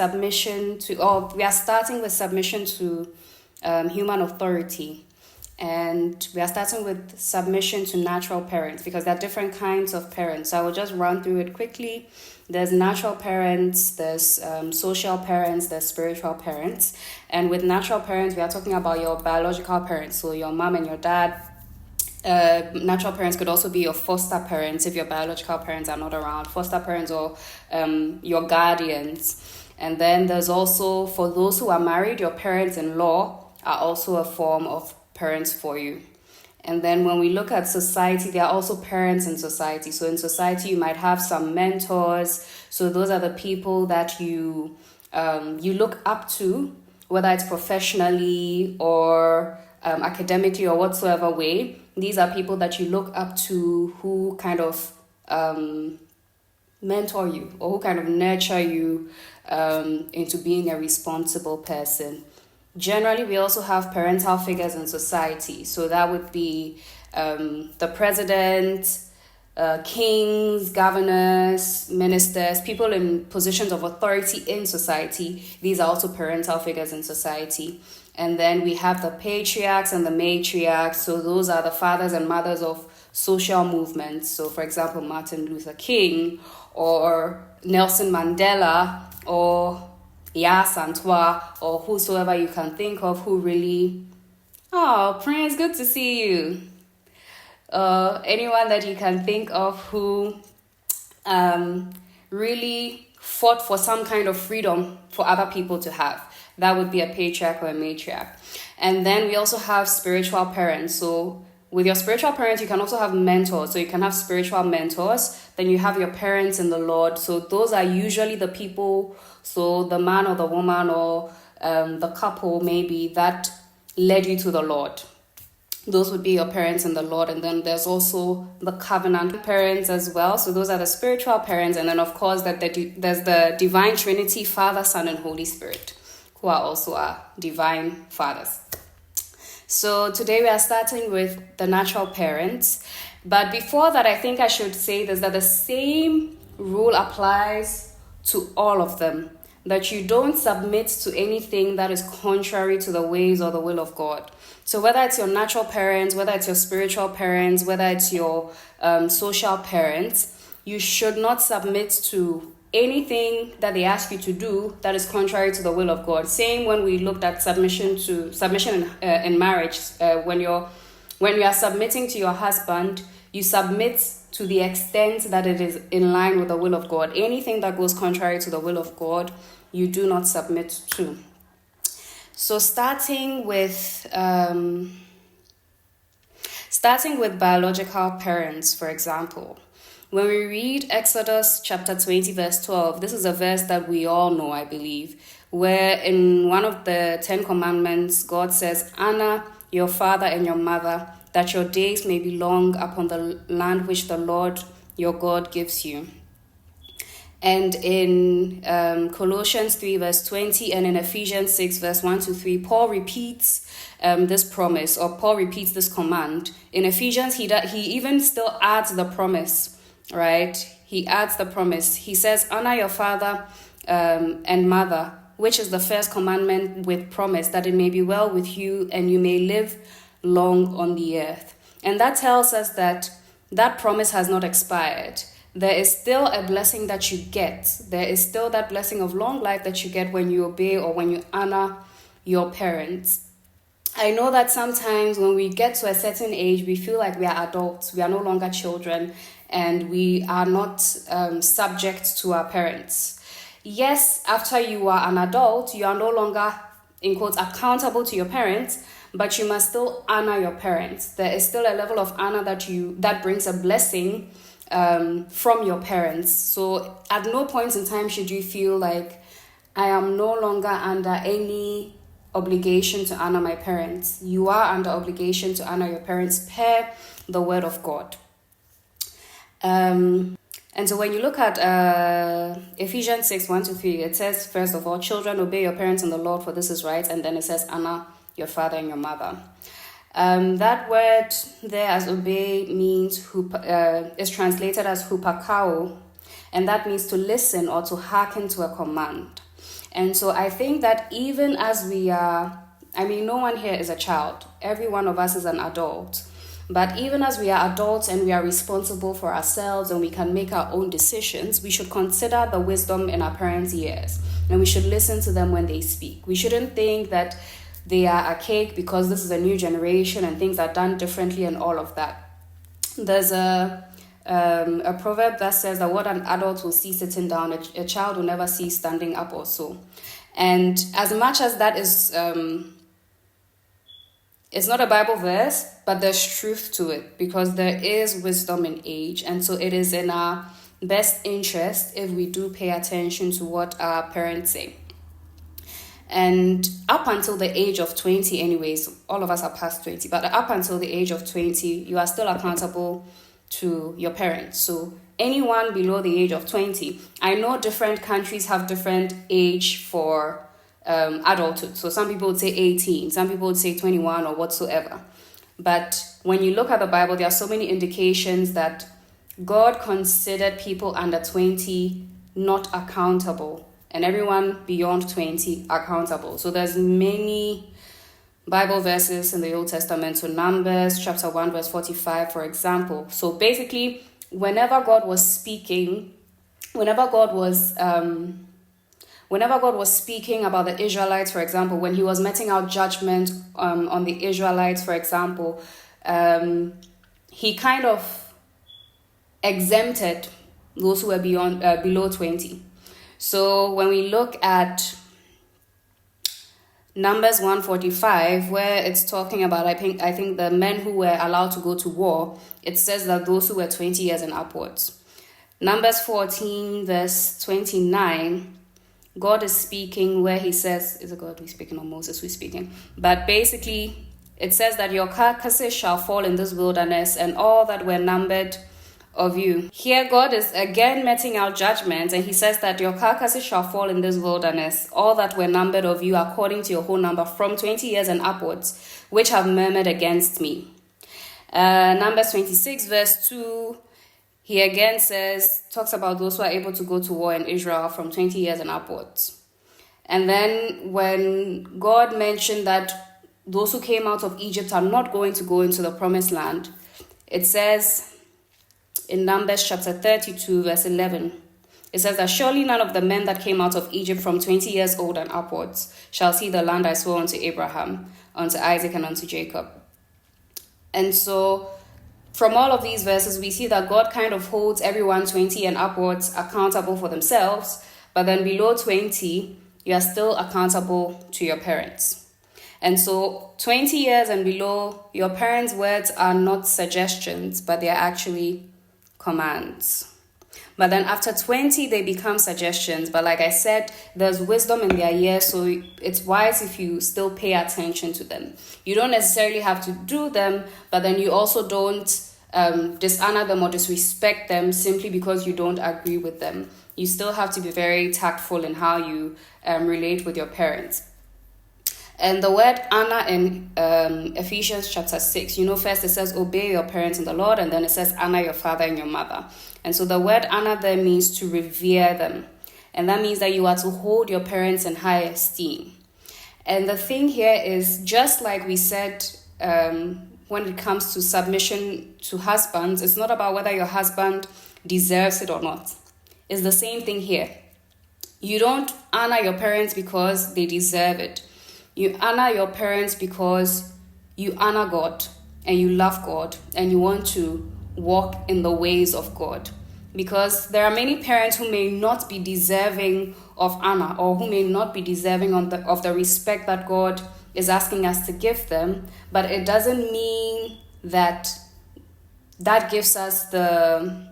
submission to, or we are starting with submission to human authority. And we are starting with submission to natural parents, because there are different kinds of parents. So I will just run through it quickly. There's natural parents, there's social parents, there's spiritual parents. And with natural parents, we are talking about your biological parents, so your mom and your dad. Natural parents could also be your foster parents if your biological parents are not around, foster parents, or your guardians. And then there's also, for those who are married, your parents-in-law are also a form of parents for you. And then when we look at society, there are also parents in society. So in society, you might have some mentors. So those are the people that you look up to, whether it's professionally or academically or whatsoever way. These are people that you look up to, who kind of mentor you, or who kind of nurture you into being a responsible person. Generally, we also have parental figures in society. So that would be the president, kings, governors, ministers, people in positions of authority in society. These are also parental figures in society. And then we have the patriarchs and the matriarchs. So those are the fathers and mothers of social movements. So for example, Martin Luther King, or Nelson Mandela, or Ya Santua, or whosoever you can think of who really, Prince, good to see you. Anyone that you can think of who really fought for some kind of freedom for other people to have. That would be a patriarch or a matriarch. And then we also have spiritual parents. So with your spiritual parents, you can also have mentors. So you can have spiritual mentors. Then you have your parents in the Lord. So those are usually the people, so the man or the woman or the couple maybe that led you to the Lord. Those would be your parents in the Lord. And then there's also the covenant parents as well. So those are the spiritual parents. And then of course there's the divine Trinity, Father, Son, and Holy Spirit, who are also our divine fathers. So today we are starting with the natural parents. But before that, I think I should say this, that the same rule applies to all of them. That you don't submit to anything that is contrary to the ways or the will of God. So whether it's your natural parents, whether it's your spiritual parents, whether it's your social parents, you should not submit to anything that they ask you to do that is contrary to the will of God. Same when we looked at submission in marriage. When you are submitting to your husband, you submit to the extent that it is in line with the will of God. Anything that goes contrary to the will of God, you do not submit to. So starting with biological parents, for example. When we read Exodus chapter 20, verse 12, this is a verse that we all know, I believe, where in one of the 10 commandments, God says, honor your father and your mother, that your days may be long upon the land which the Lord your God gives you. And in Colossians 3, verse 20, and in Ephesians 6, verse 1 to 3, Paul repeats this promise, or Paul repeats this command. In Ephesians, he even still adds the promise. Right? He adds the promise. He says, honor your father and mother, which is the first commandment with promise, that it may be well with you and you may live long on the earth. And that tells us that promise has not expired. There is still a blessing that you get. There is still that blessing of long life that you get when you obey or when you honor your parents. I know that sometimes when we get to a certain age, we feel like we are adults. We are no longer children. And we are not subject to our parents. Yes, after you are an adult, you are no longer, in quotes, accountable to your parents, but you must still honor your parents. There is still a level of honor that brings a blessing from your parents. So at no point in time should you feel like I am no longer under any obligation to honor my parents. You are under obligation to honor your parents per the word of God. And so when you look at Ephesians 6, 1 to 3, it says, first of all, children, obey your parents in the Lord, for this is right. And then it says, honor your father and your mother. That word there as obey means is translated as hupakao, and that means to listen or to hearken to a command. And so I think that even as we are, I mean, no one here is a child. Every one of us is an adult. But even as we are adults and we are responsible for ourselves and we can make our own decisions, we should consider the wisdom in our parents' ears. And we should listen to them when they speak. We shouldn't think that they are archaic because this is a new generation and things are done differently and all of that. There's a proverb that says that what an adult will see sitting down, a child will never see standing up or so. And as much as that is... it's not a Bible verse, but there's truth to it because there is wisdom in age. And so it is in our best interest if we do pay attention to what our parents say. And up until the age of 20 anyways, all of us are past 20, but up until the age of 20, you are still accountable to your parents. So anyone below the age of 20, I know different countries have different age for adulthood. So some people would say 18, some people would say 21 or whatsoever. But when you look at the Bible, there are so many indications that God considered people under 20 not accountable and everyone beyond 20 accountable. So there's many Bible verses in the Old Testament. So Numbers chapter 1 verse 45, for example. So basically, whenever God was speaking about the Israelites, for example, when he was meting out judgment on the Israelites, for example, he kind of exempted those who were below 20. So when we look at Numbers 145, where it's talking about, I think the men who were allowed to go to war, it says that those who were 20 years and upwards. Numbers 14 verse 29, God is speaking where he says, is it God who's speaking or Moses who's speaking? But basically, it says that your carcasses shall fall in this wilderness and all that were numbered of you. Here God is again meting out judgment, and he says that your carcasses shall fall in this wilderness, all that were numbered of you according to your whole number from 20 years and upwards, which have murmured against me. Numbers 26 verse 2, he again talks about those who are able to go to war in Israel from 20 years and upwards. And then when God mentioned that those who came out of Egypt are not going to go into the promised land, it says in Numbers chapter 32 verse 11, it says that surely none of the men that came out of Egypt from 20 years old and upwards shall see the land I swore unto Abraham, unto Isaac, and unto Jacob. And so from all of these verses, we see that God kind of holds everyone 20 and upwards accountable for themselves, but then below 20, you are still accountable to your parents. And so 20 years and below, your parents' words are not suggestions, but they are actually commands. But then after 20, they become suggestions. But like I said, there's wisdom in their ears, so it's wise if you still pay attention to them. You don't necessarily have to do them, but then you also don't dishonor them or disrespect them simply because you don't agree with them. You still have to be very tactful in how you relate with your parents. And the word honor in Ephesians chapter 6, first it says obey your parents in the Lord, and then it says honor your father and your mother. And so the word honor there means to revere them. And that means that you are to hold your parents in high esteem. And the thing here is, just like we said when it comes to submission to husbands, it's not about whether your husband deserves it or not. It's the same thing here. You don't honor your parents because they deserve it. You honor your parents because you honor God and you love God and you want to walk in the ways of God. Because there are many parents who may not be deserving of honor or who may not be deserving of the respect that God is asking us to give them, but it doesn't mean that gives us the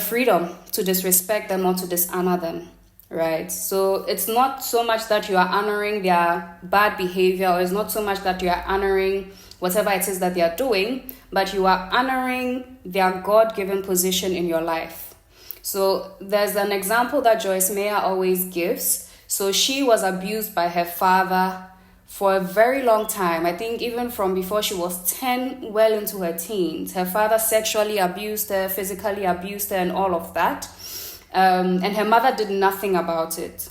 freedom to disrespect them or to dishonor them, right? So it's not so much that you are honoring their bad behavior, or it's not so much that you are honoring whatever it is that they are doing, but you are honoring their God-given position in your life. So there's an example that Joyce Meyer always gives. So she was abused by her father for a very long time. I think even from before she was 10, well into her teens. Her father sexually abused her, physically abused her, and all of that. And her mother did nothing about it.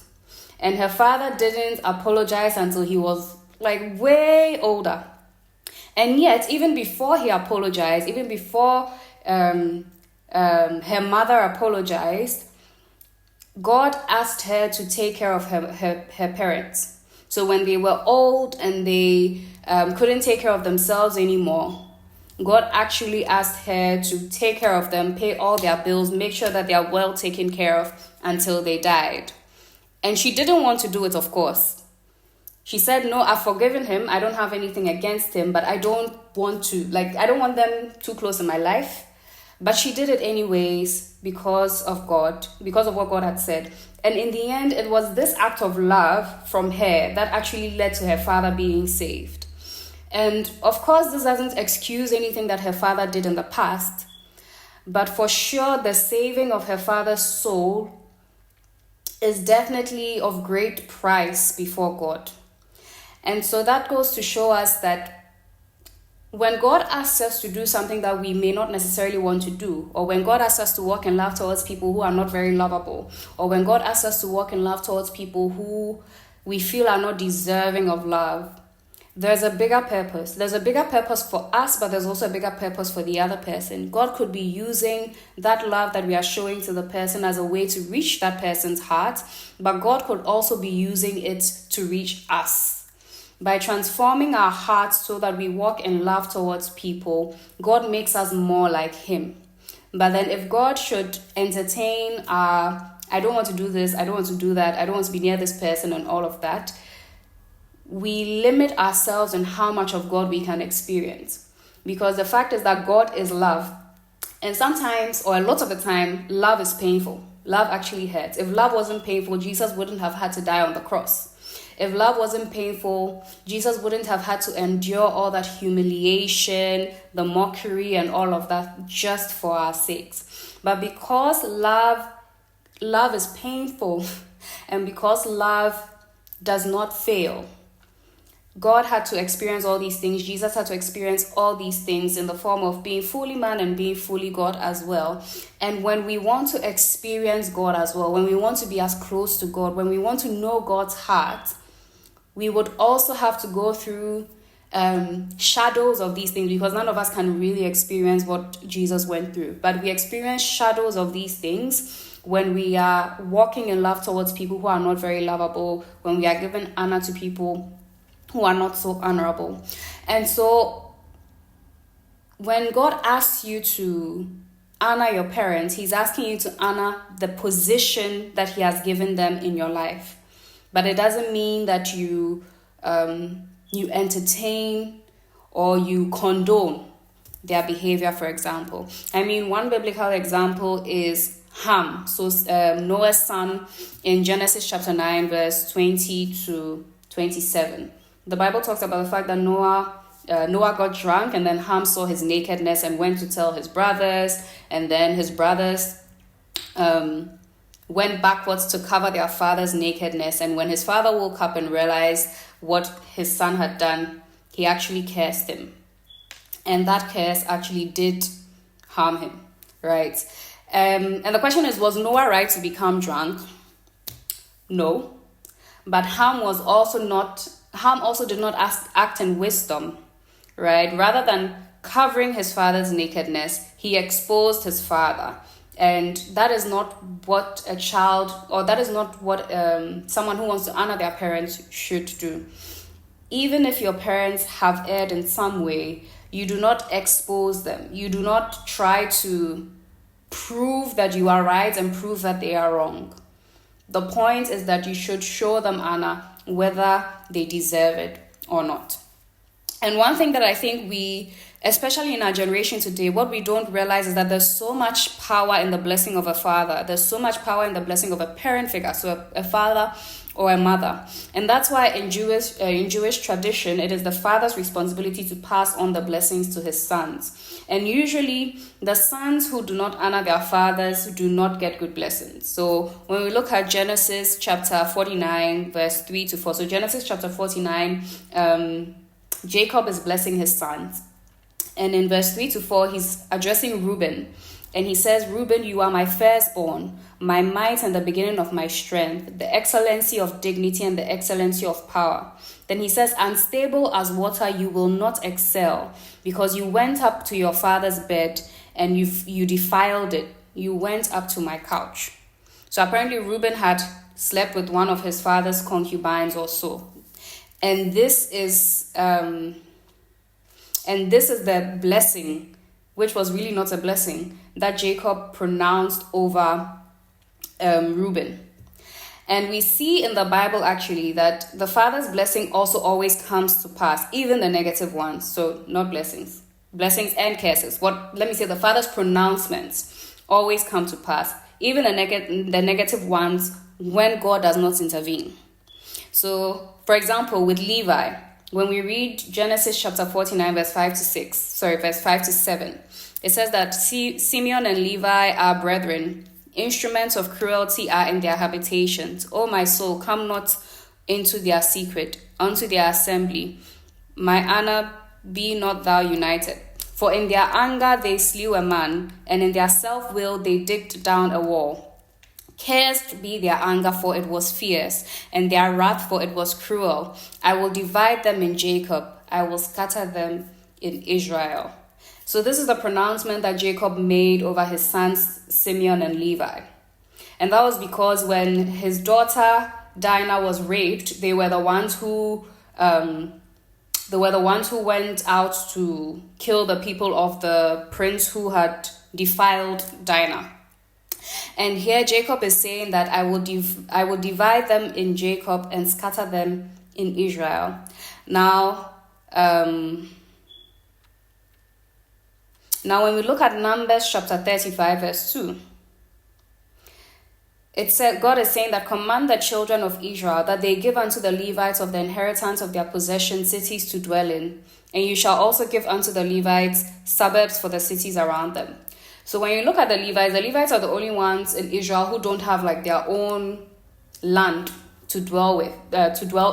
And her father didn't apologize until he was like way older. And yet, even before he apologized, even before her mother apologized, God asked her to take care of her parents. So when they were old and they couldn't take care of themselves anymore, God actually asked her to take care of them, pay all their bills, make sure that they are well taken care of until they died. And she didn't want to do it, of course. She said, no, I've forgiven him. I don't have anything against him, but I don't want them too close in my life. But she did it anyways because of God, because of what God had said. And in the end, it was this act of love from her that actually led to her father being saved. And of course, this doesn't excuse anything that her father did in the past. But for sure, the saving of her father's soul is definitely of great price before God. And so that goes to show us that when God asks us to do something that we may not necessarily want to do, or when God asks us to walk in love towards people who are not very lovable, or when God asks us to walk in love towards people who we feel are not deserving of love, there's a bigger purpose. There's a bigger purpose for us, but there's also a bigger purpose for the other person. God could be using that love that we are showing to the person as a way to reach that person's heart, but God could also be using it to reach us. By transforming our hearts so that we walk in love towards people, God makes us more like Him. But then if God should entertain I don't want to do this, I don't want to do that, I don't want to be near this person and all of that, we limit ourselves in how much of God we can experience. Because the fact is that God is love. And sometimes, or a lot of the time, love is painful. Love actually hurts. If love wasn't painful, Jesus wouldn't have had to die on the cross. If love wasn't painful, Jesus wouldn't have had to endure all that humiliation, the mockery, and all of that just for our sakes. But because love is painful, and because love does not fail, God had to experience all these things. Jesus had to experience all these things in the form of being fully man and being fully God as well. And when we want to experience God as well, when we want to be as close to God, when we want to know God's heart, we would also have to go through shadows of these things, because none of us can really experience what Jesus went through. But we experience shadows of these things when we are walking in love towards people who are not very lovable, when we are giving honor to people who are not so honorable. And so when God asks you to honor your parents, He's asking you to honor the position that He has given them in your life. But it doesn't mean that you entertain or you condone their behavior, for example. I mean, one biblical example is Ham. So Noah's son in Genesis chapter 9, verse 20 to 27. The Bible talks about the fact that Noah got drunk, and then Ham saw his nakedness and went to tell his brothers, and then his brothers went backwards to cover their father's nakedness. And when his father woke up and realized what his son had done, he actually cursed him. And that curse actually did harm him, right? And the question is, was Noah right to become drunk? No. But Ham also did not act in wisdom, right? Rather than covering his father's nakedness, he exposed his father. And that is not what a child, or that is not what someone who wants to honor their parents should do. Even if your parents have erred in some way, you do not expose them. You do not try to prove that you are right and prove that they are wrong. The point is that you should show them honor whether they deserve it or not. And one thing that I think we especially in our generation today, what we don't realize is that there's so much power in the blessing of a father. There's so much power in the blessing of a parent figure, so a father or a mother. And that's why in Jewish tradition, it is the father's responsibility to pass on the blessings to his sons. And usually, the sons who do not honor their fathers do not get good blessings. So when we look at Genesis chapter 49, verse 3 to 4, so Genesis chapter 49, Jacob is blessing his sons. And in verse 3 to 4, he's addressing Reuben. And he says, Reuben, you are my firstborn, my might and the beginning of my strength, the excellency of dignity and the excellency of power. Then he says, unstable as water, you will not excel, because you went up to your father's bed and you defiled it. You went up to my couch. So apparently Reuben had slept with one of his father's concubines or so. And this is the blessing, which was really not a blessing, that Jacob pronounced over Reuben. And we see in the Bible actually that the father's blessing also always comes to pass, even the negative ones. So not blessings and curses. The father's pronouncements always come to pass, even the negative ones, when God does not intervene. So, for example, with Levi, when we read Genesis chapter 49, verse 5 to 7, it says that Simeon and Levi are brethren. Instruments of cruelty are in their habitations. O my soul, come not into their secret, unto their assembly. My honor, be not thou united. For in their anger they slew a man, and in their self-will they digged down a wall. Cursed be their anger, for it was fierce, and their wrath, for it was cruel. I will divide them in Jacob. I will scatter them in Israel. So this is the pronouncement that Jacob made over his sons Simeon and Levi. And that was because when his daughter Dinah was raped, they were the ones who went out to kill the people of the prince who had defiled Dinah. And here Jacob is saying that I will divide them in Jacob and scatter them in Israel. Now when we look at Numbers chapter 35, verse 2, it said, God is saying that command the children of Israel that they give unto the Levites of the inheritance of their possession cities to dwell in, and you shall also give unto the Levites suburbs for the cities around them. So when you look at the Levites are the only ones in Israel who don't have like their own land to dwell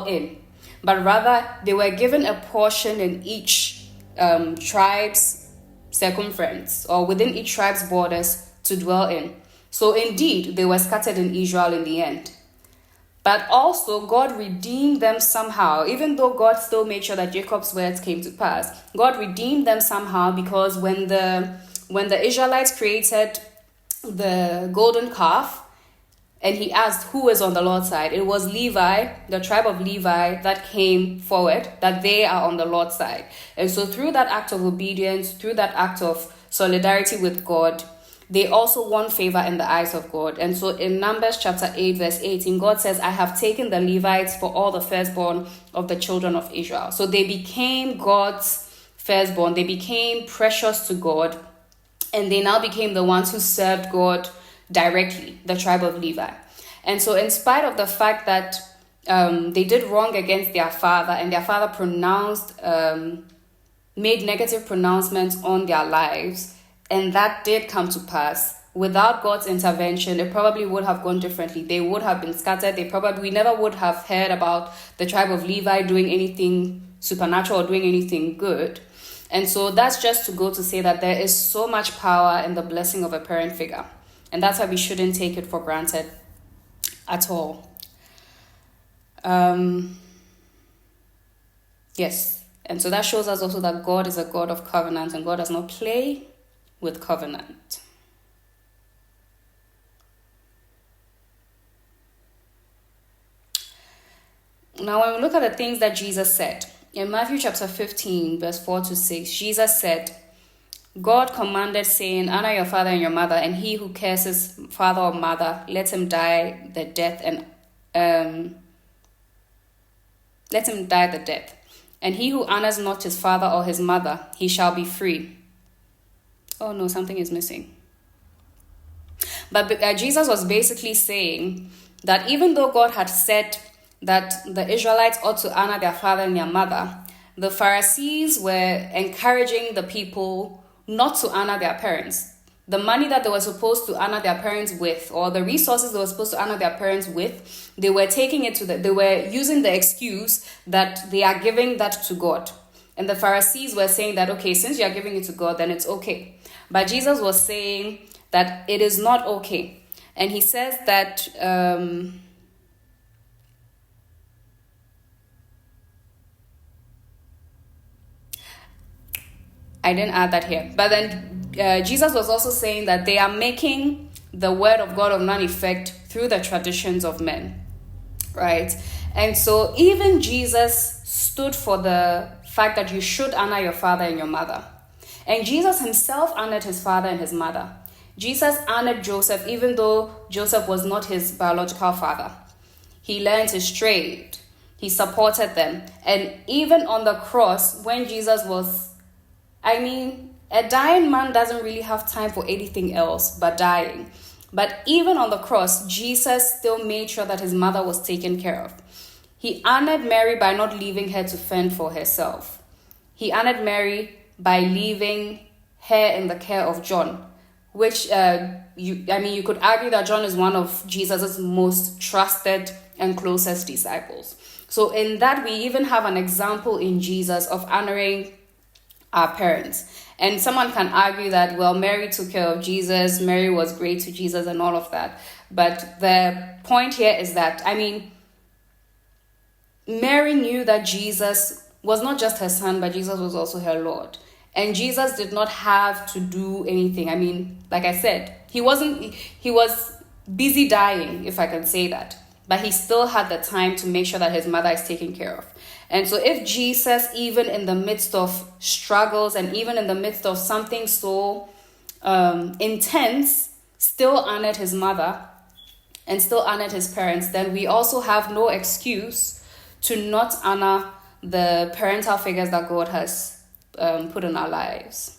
in, but rather they were given a portion in each tribe's circumference, or within each tribe's borders to dwell in. So indeed, they were scattered in Israel in the end. But also, God redeemed them somehow, even though God still made sure that Jacob's words came to pass. God redeemed them somehow, because when the Israelites created the golden calf, and he asked who is on the Lord's side, it was Levi, the tribe of Levi, that came forward, that they are on the Lord's side. And so through that act of obedience, through that act of solidarity with God, they also won favor in the eyes of God. And so in Numbers chapter 8, verse 18, God says, I have taken the Levites for all the firstborn of the children of Israel. So they became God's firstborn. They became precious to God. And they now became the ones who served God directly, the tribe of Levi. And so in spite of the fact that they did wrong against their father, and their father made negative pronouncements on their lives, and that did come to pass, without God's intervention, it probably would have gone differently. They would have been scattered. We never would have heard about the tribe of Levi doing anything supernatural or doing anything good. And so that's just to go to say that there is so much power in the blessing of a parent figure. And that's why we shouldn't take it for granted at all. Yes. And so that shows us also that God is a God of covenant, and God does not play with covenant. Now, when we look at the things that Jesus said, in Matthew chapter 15, verse 4 to 6, Jesus said, God commanded, saying, honor your father and your mother, and he who curses father or mother, let him die the death. And he who honors not his father or his mother, he shall be free. Oh no, something is missing. But Jesus was basically saying that even though God had said that the Israelites ought to honor their father and their mother, the Pharisees were encouraging the people not to honor their parents. The money that they were supposed to honor their parents with, or the resources they were supposed to honor their parents with, they were taking it they were using the excuse that they are giving that to God. And the Pharisees were saying that, okay, since you are giving it to God, then it's okay. But Jesus was saying that it is not okay. And he says that I didn't add that here. But then Jesus was also saying that they are making the word of God of none effect through the traditions of men, right? And so even Jesus stood for the fact that you should honor your father and your mother. And Jesus himself honored his father and his mother. Jesus honored Joseph even though Joseph was not his biological father. He learned his trade. He supported them. And even on the cross, when Jesus was, a dying man doesn't really have time for anything else but dying. But even on the cross, Jesus still made sure that his mother was taken care of. He honored Mary by not leaving her to fend for herself. He honored Mary by leaving her in the care of John, which you could argue that John is one of Jesus's most trusted and closest disciples. So in that, we even have an example in Jesus of honoring our parents. And someone can argue that, well, Mary took care of Jesus, Mary was great to Jesus and all of that. But the point here is that, Mary knew that Jesus was not just her son, but Jesus was also her Lord. And Jesus did not have to do anything. Like I said, he was busy dying, if I can say that. But he still had the time to make sure that his mother is taken care of. And so if Jesus, even in the midst of struggles and even in the midst of something so intense, still honored his mother and still honored his parents, then we also have no excuse to not honor the parental figures that God has put in our lives.